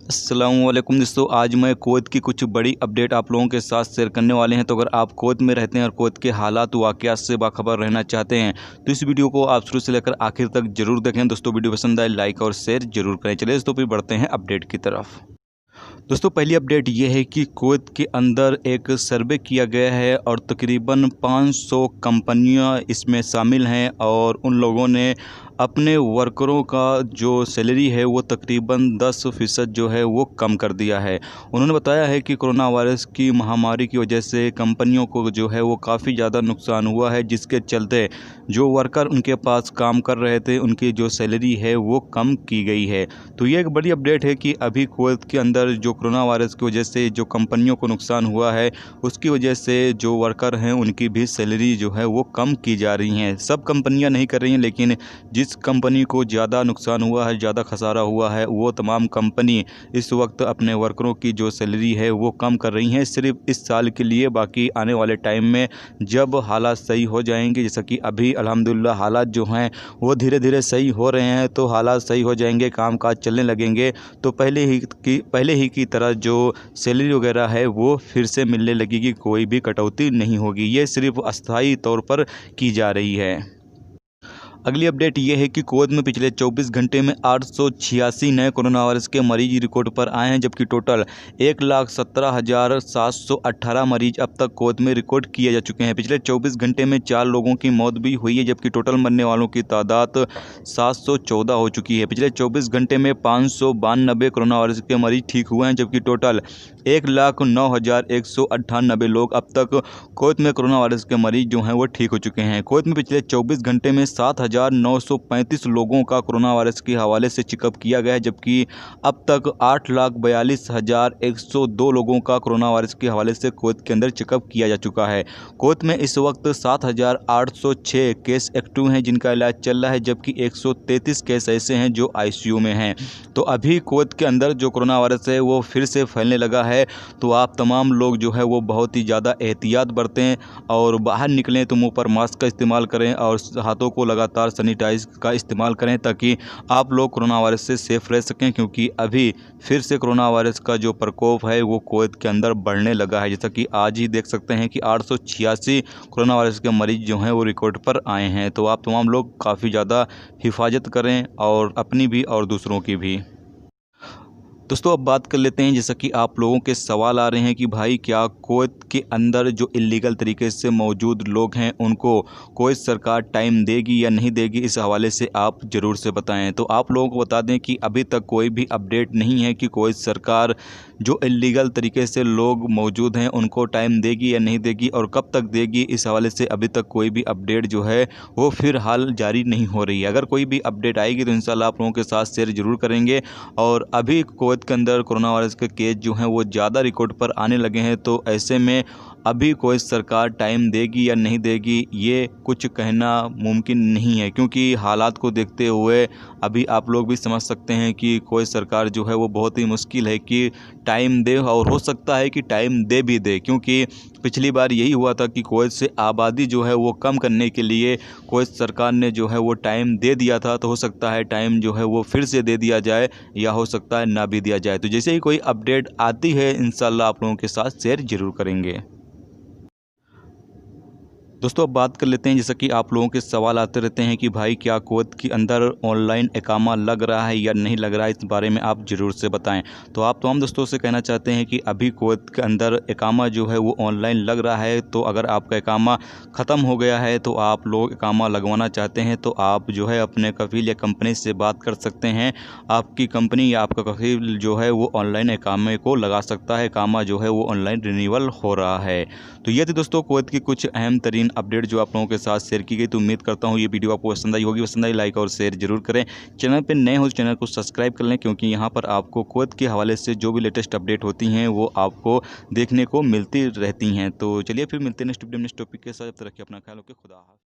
अस्सलामुअलैकुम दोस्तों, आज मैं कुवैत की कुछ बड़ी अपडेट आप लोगों के साथ शेयर करने वाले हैं। तो अगर आप कुवैत में रहते हैं और कुवैत के हालात वाक़यात से बाखबर रहना चाहते हैं तो इस वीडियो को आप शुरू से लेकर आखिर तक जरूर देखें। दोस्तों वीडियो पसंद आए लाइक और शेयर जरूर करें। चलिए दोस्तों फिर बढ़ते हैं अपडेट की तरफ। दोस्तों पहली अपडेट ये है कि कुवैत के अंदर एक सर्वे किया गया है और तकरीबन 500 कंपनियां इसमें शामिल हैं और उन लोगों ने अपने वर्करों का जो सैलरी है वो तकरीबन 10% जो है वो कम कर दिया है। उन्होंने बताया है कि कोरोना वायरस की महामारी की वजह से कंपनियों को जो है वो काफ़ी ज़्यादा नुकसान हुआ है, जिसके चलते जो वर्कर उनके पास काम कर रहे थे उनकी जो सैलरी है वो कम की गई है। तो ये एक बड़ी अपडेट है कि अभी कुवैत के अंदर जो कोरोना वायरस की वजह से जो कंपनियों को नुकसान हुआ है उसकी वजह से जो वर्कर हैं उनकी भी सैलरी जो है वो कम की जा रही हैं। सब कंपनियां नहीं कर रही हैं, लेकिन जिस कंपनी को ज़्यादा नुकसान हुआ है, ज़्यादा खसारा हुआ है, वो तमाम कंपनी इस वक्त अपने वर्करों की जो सैलरी है वो कम कर रही हैं, सिर्फ इस साल के लिए। बाकी आने वाले टाइम में जब हालात सही हो जाएंगे, जैसा कि अभी अल्हम्दुलिल्लाह हालात जो हैं वो धीरे धीरे सही हो रहे हैं, तो हालात सही हो जाएंगे, काम काज चलने लगेंगे तो पहले ही की तरह जो सैलरी वगैरह है वो फिर से मिलने लगेगी, कोई भी कटौती नहीं होगी। ये सिर्फ अस्थाई तौर पर की जा रही है। अगली अपडेट ये है कि कुवैत में पिछले 24 घंटे में 886 नए कोरोना वायरस के मरीज रिकॉर्ड पर आए हैं, जबकि टोटल 1,17,718 मरीज अब तक कुवैत में रिकॉर्ड किए जा चुके हैं। पिछले 24 घंटे में 4 लोगों की मौत भी हुई है, जबकि टोटल मरने वालों की तादाद 714 हो चुकी है। पिछले 24 घंटे में 592 कोरोना वायरस के मरीज ठीक हुए हैं, जबकि टोटल 1,09,198 लोग अब तक कुवैत में कोरोना वायरस के मरीज जो हैं वो ठीक हो चुके हैं। कुवैत में पिछले 24 घंटे में 7,935 लोगों का कोरोना वायरस के हवाले से चेकअप किया गया है, जबकि अब तक 8,42,102 लोगों का कोरोना वायरस के हवाले से कुवैत के अंदर चेकअप किया जा चुका है। कुवैत में इस वक्त 7,806 केस एक्टिव हैं जिनका इलाज चल रहा है, जबकि 133 केस ऐसे हैं जो ICU में हैं। तो अभी कुवैत के अंदर जो कोरोना वायरस है वो फिर से फैलने लगा है, तो आप तमाम लोग जो है वो बहुत ही ज़्यादा एहतियात बरतें और बाहर निकलें तो मुंह पर मास्क का इस्तेमाल करें और हाथों को लगातार सैनिटाइज का इस्तेमाल करें, ताकि आप लोग कोरोना वायरस से सेफ रह सकें। क्योंकि अभी फिर से कोरोना वायरस का जो प्रकोप है वो कुवैत के अंदर बढ़ने लगा है। जैसा कि आज ही देख सकते हैं कि 886 कोरोना वायरस के मरीज जो हैं वो रिकॉर्ड पर आए हैं। तो आप तमाम लोग काफ़ी ज़्यादा हिफाजत करें और अपनी भी और दूसरों की भी। दोस्तों अब बात कर लेते हैं, जैसा कि आप लोगों के सवाल आ रहे हैं कि भाई क्या कुवैत के अंदर जो इलीगल तरीके से मौजूद लोग हैं उनको कुवैत सरकार टाइम देगी या नहीं देगी, इस हवाले से आप ज़रूर से बताएं। तो आप लोगों को बता दें कि अभी तक कोई भी अपडेट नहीं है कि कुवैत सरकार जो इलीगल तरीके से लोग मौजूद हैं उनको टाइम देगी या नहीं देगी और कब तक देगी, इस हवाले से अभी तक कोई भी अपडेट जो है वो फ़िलहाल जारी नहीं हो रही है। अगर कोई भी अपडेट आएगी तो इंशाल्लाह आप लोगों के साथ शेयर ज़रूर करेंगे। और अभी कुवैत के अंदर कोरोना वायरस के केस जो हैं वो ज़्यादा रिकॉर्ड पर आने लगे हैं, तो ऐसे में अभी कुवैत सरकार टाइम देगी या नहीं देगी ये कुछ कहना मुमकिन नहीं है, क्योंकि हालात को देखते हुए अभी आप लोग भी समझ सकते हैं कि कुवैत सरकार जो है वो बहुत ही मुश्किल है कि टाइम दे, और हो सकता है कि टाइम दे भी दे। क्योंकि पिछली बार यही हुआ था कि कुवैत से आबादी जो है वो कम करने के लिए कुवैत सरकार ने जो है वो टाइम दे दिया था, तो हो सकता है टाइम जो है वो फिर से दे दिया जाए या हो सकता है ना भी दिया जाए। तो जैसे ही कोई अपडेट आती है इंशाल्लाह आप लोगों के साथ शेयर ज़रूर करेंगे। दोस्तों अब बात कर लेते हैं, जैसा कि आप लोगों के सवाल आते रहते हैं कि भाई क्या कुवैत के अंदर ऑनलाइन इकामा लग रहा है या नहीं लग रहा है, इस बारे में आप ज़रूर से बताएं। तो आप तमाम दोस्तों से कहना चाहते हैं कि अभी कुवैत के अंदर इकामा जो है वो ऑनलाइन लग रहा है। तो अगर आपका इकामा ख़त्म हो गया है तो आप लोग इकामा लगवाना चाहते हैं तो आप जो है अपने कफ़ील या कंपनी से बात कर सकते हैं। आपकी कंपनी या आपका कफ़ील जो है वो ऑनलाइन इकामे को लगा सकता है। इकामा जो है वो ऑनलाइन रिन्यूअल हो रहा है। तो ये थी दोस्तों कुवैत की कुछ अहम तरीन अपडेट जो आप लोगों के साथ शेयर की गई। तो उम्मीद करता हूँ ये वीडियो आपको पसंद आई होगी। पसंद आई लाइक और शेयर जरूर करें। चैनल पे नए हो चैनल को सब्सक्राइब कर लें, क्योंकि यहाँ पर आपको कुवैत के हवाले से जो भी लेटेस्ट अपडेट होती हैं वो आपको देखने को मिलती रहती हैं। तो चलिए फिर मिलते हैं नेक्स्ट वीडियो नेक्स्ट टॉपिक के साथ। जब तक रखिए अपना ख्याल, ओके, खुदा हाफ़िज़।